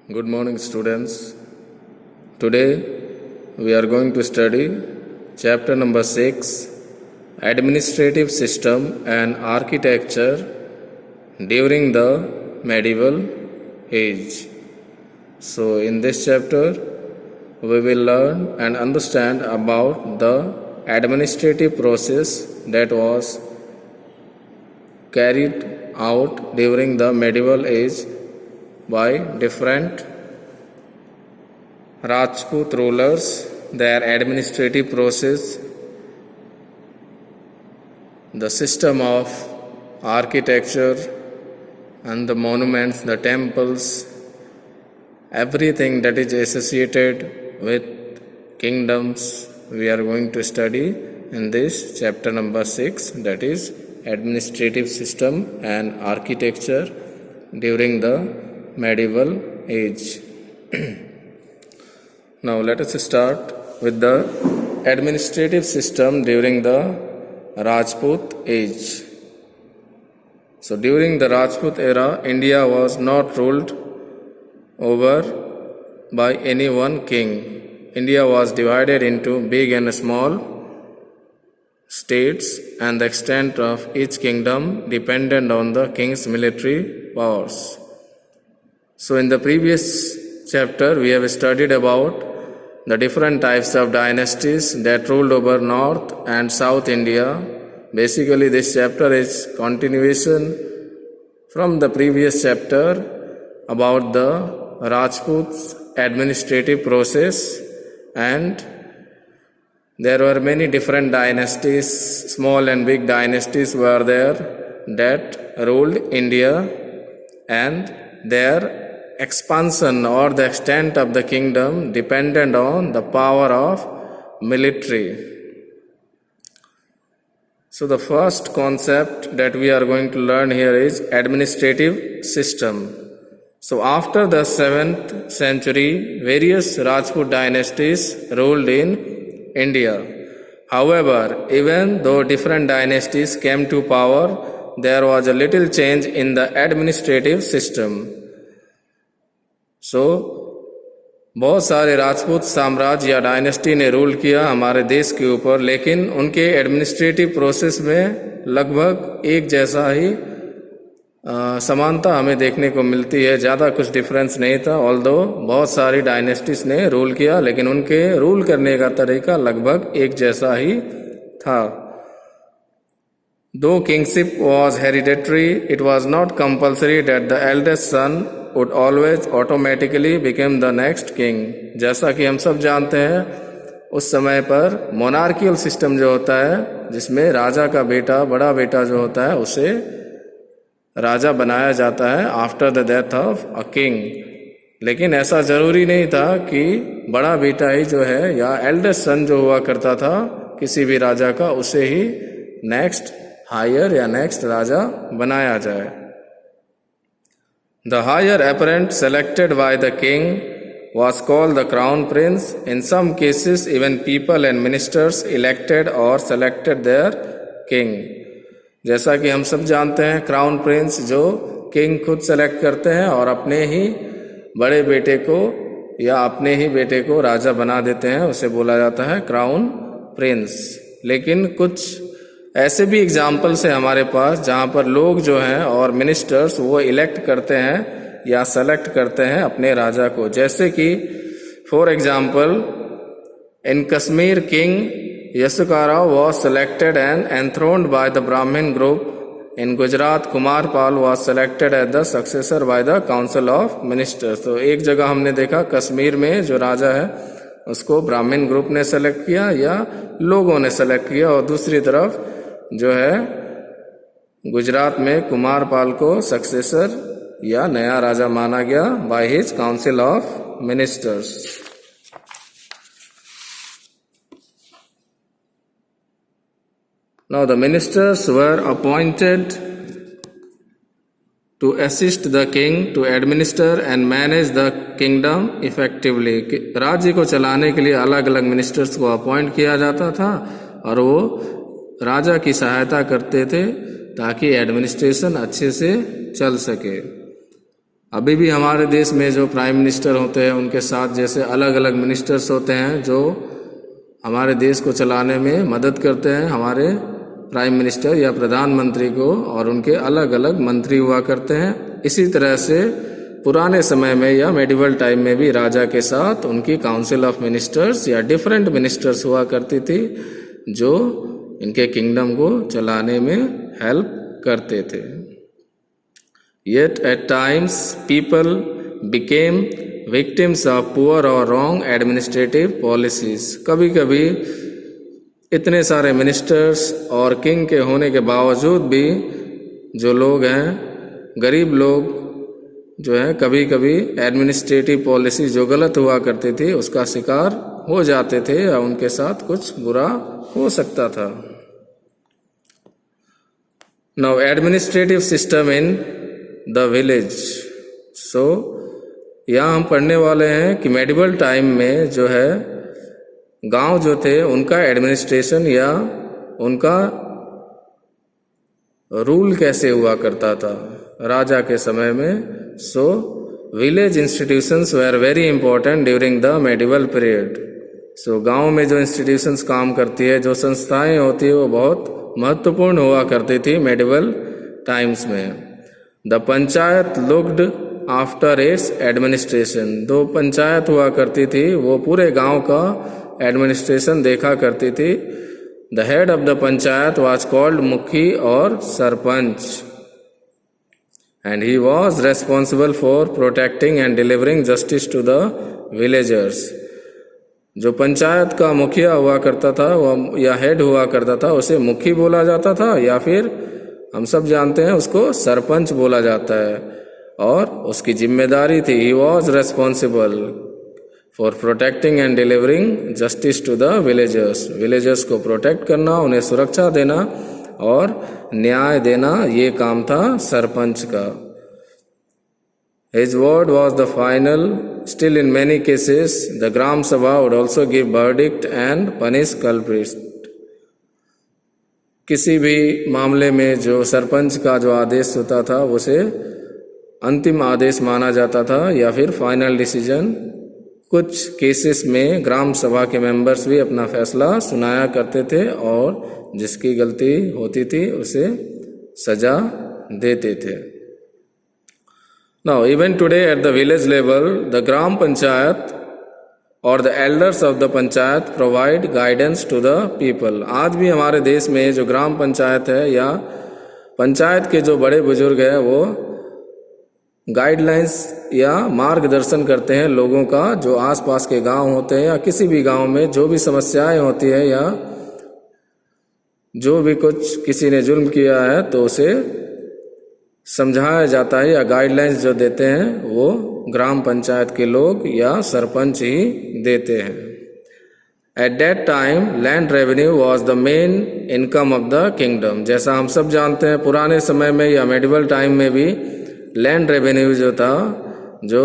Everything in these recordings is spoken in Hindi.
Good morning, students. Today we are going to study chapter number 6, Administrative System and Architecture during the Medieval Age. So, in this chapter, we will learn and understand about the administrative process that was carried out during the medieval age by different Rajput rulers, their administrative process, the system of architecture and the monuments, the temples, everything that is associated with kingdoms we are going to study in this chapter number 6, that is administrative system and architecture during the medieval age. Now let us start with the administrative system during the Rajput age. So during the Rajput era, India was not ruled over by any one king. India was divided into big and small states, and the extent of each kingdom depended on the king's military powers. So in the previous chapter, we have studied about the different types of dynasties that ruled over North and South India. Basically, this chapter is continuation from the previous chapter about the Rajputs' administrative process, and there were many different dynasties, small and big dynasties were there that ruled India, and their expansion or the extent of the kingdom depended on the power of military. So the first concept that we are going to learn here is administrative system. So after the 7th century, various Rajput dynasties ruled in India. However, even though different dynasties came to power, there was a little change in the administrative system. सो बहुत सारे राजपूत साम्राज्य या डायनेस्टी ने रूल किया हमारे देश के ऊपर, लेकिन उनके एडमिनिस्ट्रेटिव प्रोसेस में लगभग एक जैसा ही समानता हमें देखने को मिलती है, ज़्यादा कुछ डिफरेंस नहीं था। ऑल्दो बहुत सारी डायनेस्टीज ने रूल किया, लेकिन उनके रूल करने का तरीका लगभग एक जैसा ही था। Though kingship was hereditary, it was not compulsory that the eldest son would always automatically become the next king. जैसा कि हम सब जानते हैं, उस समय पर मोनार्कियल सिस्टम जो होता है, जिसमें राजा का बेटा, बड़ा बेटा जो होता है, उसे राजा बनाया जाता है after the death of a king. लेकिन ऐसा जरूरी नहीं था कि बड़ा बेटा ही जो है या एल्डेस्ट सन जो हुआ करता था किसी भी राजा का, उसे ही नेक्स्ट हायर या नेक्स्ट राजा बनाया जाए। The higher apparent selected by the king was called the crown prince. In some cases, even people and ministers elected or selected their king. जैसा कि हम सब जानते हैं, क्राउन प्रिंस जो किंग खुद सेलेक्ट करते हैं और अपने ही बड़े बेटे को या अपने ही बेटे को राजा बना देते हैं, उसे बोला जाता है क्राउन प्रिंस। लेकिन कुछ ऐसे भी एग्जाम्पल्स हैं हमारे पास जहाँ पर लोग जो हैं और मिनिस्टर्स वो इलेक्ट करते हैं या सेलेक्ट करते हैं अपने राजा को। जैसे कि for example in Kashmir king Yashukara was selected and enthroned by the Brahmin group. In Gujarat Kumarpal was selected as the successor by the council of ministers. तो एक जगह हमने देखा कश्मीर में जो राजा है उसको ब्राह्मण ग्रुप ने सेलेक्ट किया या लोगों ने सेलेक्ट किया, और दूसरी तरफ जो है गुजरात में कुमारपाल को सक्सेसर या नया राजा माना गया by his council of ministers. Now the ministers were appointed to assist the king to administer and manage the kingdom effectively. राज्य को चलाने के लिए अलग अलग मिनिस्टर्स को अपॉइंट किया जाता था और वो राजा की सहायता करते थे ताकि एडमिनिस्ट्रेशन अच्छे से चल सके। अभी भी हमारे देश में जो प्राइम मिनिस्टर होते हैं उनके साथ जैसे अलग अलग मिनिस्टर्स होते हैं जो हमारे देश को चलाने में मदद करते हैं, हमारे प्राइम मिनिस्टर या प्रधानमंत्री को, और उनके अलग अलग मंत्री हुआ करते हैं। इसी तरह से पुराने समय में या मेडिवल टाइम में भी राजा के साथ उनकी काउंसिल ऑफ मिनिस्टर्स या डिफरेंट मिनिस्टर्स हुआ करती थी जो इनके किंगडम को चलाने में हेल्प करते थे। Yet at times people became victims of poor or wrong administrative policies. कभी कभी इतने सारे मिनिस्टर्स और किंग के होने के बावजूद भी जो लोग हैं, गरीब लोग जो है, कभी कभी एडमिनिस्ट्रेटिव पॉलिसी जो गलत हुआ करती थी उसका शिकार हो जाते थे या उनके साथ कुछ बुरा हो सकता था। Now administrative system in the village. So यहाँ हम पढ़ने वाले हैं कि मेडिवल टाइम में जो है गांव जो थे उनका एडमिनिस्ट्रेशन या उनका रूल कैसे हुआ करता था राजा के समय में। So village institutions were very important during the medieval period. So गांव में जो इंस्टीट्यूशंस काम करती है, जो संस्थाएं होती है, वो बहुत महत्वपूर्ण हुआ करती थी मेडिवल टाइम्स में। The panchayat looked after it's administration. दो पंचायत हुआ करती थी, वो पूरे गांव का एडमिनिस्ट्रेशन देखा करती थी। The head of the panchayat was called mukhi और sarpanch, and he was responsible for protecting and delivering justice to the villagers. जो पंचायत का मुखिया हुआ करता था वो या हेड हुआ करता था उसे मुखी बोला जाता था, या फिर हम सब जानते हैं उसको सरपंच बोला जाता है, और उसकी जिम्मेदारी थी, he was responsible for protecting and delivering justice to the villagers. Villagers को प्रोटेक्ट करना, उन्हें सुरक्षा देना और न्याय देना, ये काम था सरपंच का। His word was the final. Still in many cases the Gram Sabha would also give verdict and punish culprits. किसी भी मामले में जो सरपंच का जो आदेश होता था उसे अंतिम आदेश माना जाता था या फिर फाइनल डिसीजन। कुछ केसेस में ग्राम सभा के मेंबर्स भी अपना फैसला सुनाया करते थे और जिसकी गलती होती थी उसे सजा देते थे। Now even today at the village level the Gram Panchayat or the elders of the Panchayat provide guidance to the people. आज भी हमारे देश में जो ग्राम पंचायत है या पंचायत के जो बड़े बुजुर्ग हैं वो गाइडलाइंस या मार्गदर्शन करते हैं लोगों का, जो आसपास के गांव होते हैं या किसी भी गांव में जो भी समस्याएं होती है या जो भी कुछ किसी ने जुल्म किया है तो उसे समझाया जाता है या गाइडलाइंस जो देते हैं वो ग्राम पंचायत के लोग या सरपंच ही देते हैं। At that time land revenue was the main income of the kingdom. जैसा हम सब जानते हैं पुराने समय में या मेडिवल टाइम में भी लैंड रेवेन्यू जो था, जो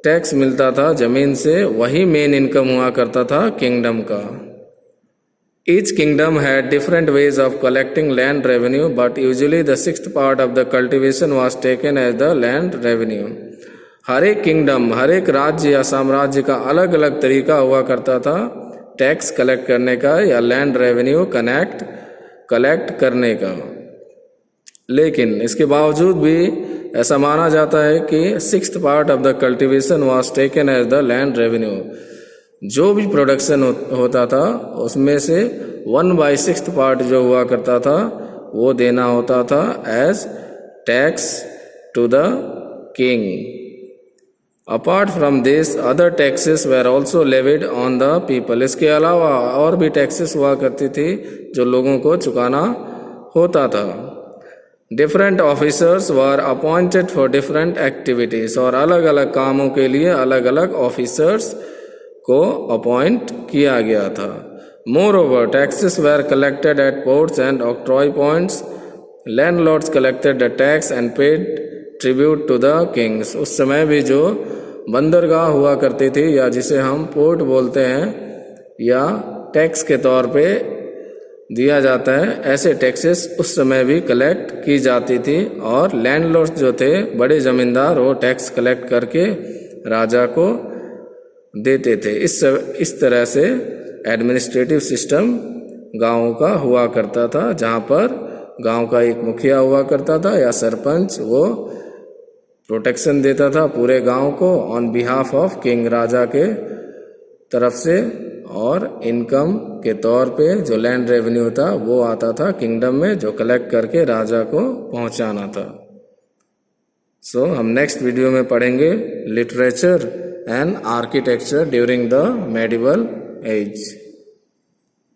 टैक्स मिलता था जमीन से, वही मेन इनकम हुआ करता था किंगडम का। Each kingdom had different ways of collecting land revenue, but usually the sixth part of the cultivation was taken as the land revenue. हर एक किंगडम, हर एक राज्य या साम्राज्य का अलग अलग तरीका हुआ करता था टैक्स कलेक्ट करने का या लैंड रेवेन्यू कलेक्ट करने का। लेकिन इसके बावजूद भी ऐसा माना जाता है कि sixth part of the cultivation was taken as the land revenue. जो भी प्रोडक्शन होता था उसमें से 1/6 पार्ट जो हुआ करता था वो देना होता था as tax to the king. Apart from this other taxes were also levied on the people. इसके अलावा और भी टैक्सेस हुआ करती थी जो लोगों को चुकाना होता था। Different officers were appointed for different activities, और अलग अलग कामों के लिए अलग अलग ऑफिसर्स को अपॉइंट किया गया था। Moreover taxes were collected at ports and octroi points. Landlords collected the tax and paid tribute to the kings. उस समय भी जो बंदरगाह हुआ करती थी या जिसे हम पोर्ट बोलते हैं, या टैक्स के तौर पे दिया जाता है। ऐसे टैक्सेस उस समय भी कलेक्ट की जाती थी और लैंडलॉर्ड जो थे, बड़े जमींदार, वो टैक्स कलेक्ट करके राजा को देते थे। इस तरह से एडमिनिस्ट्रेटिव सिस्टम गाँव का हुआ करता था, जहाँ पर गांव का एक मुखिया हुआ करता था या सरपंच, वो प्रोटेक्शन देता था पूरे गांव को ऑन बिहाफ ऑफ किंग, राजा के तरफ से, और इनकम के तौर पे जो लैंड रेवेन्यू था वो आता था किंगडम में, जो कलेक्ट करके राजा को पहुंचाना था। सो हम नेक्स्ट वीडियो में पढ़ेंगे literature and architecture during the medieval as.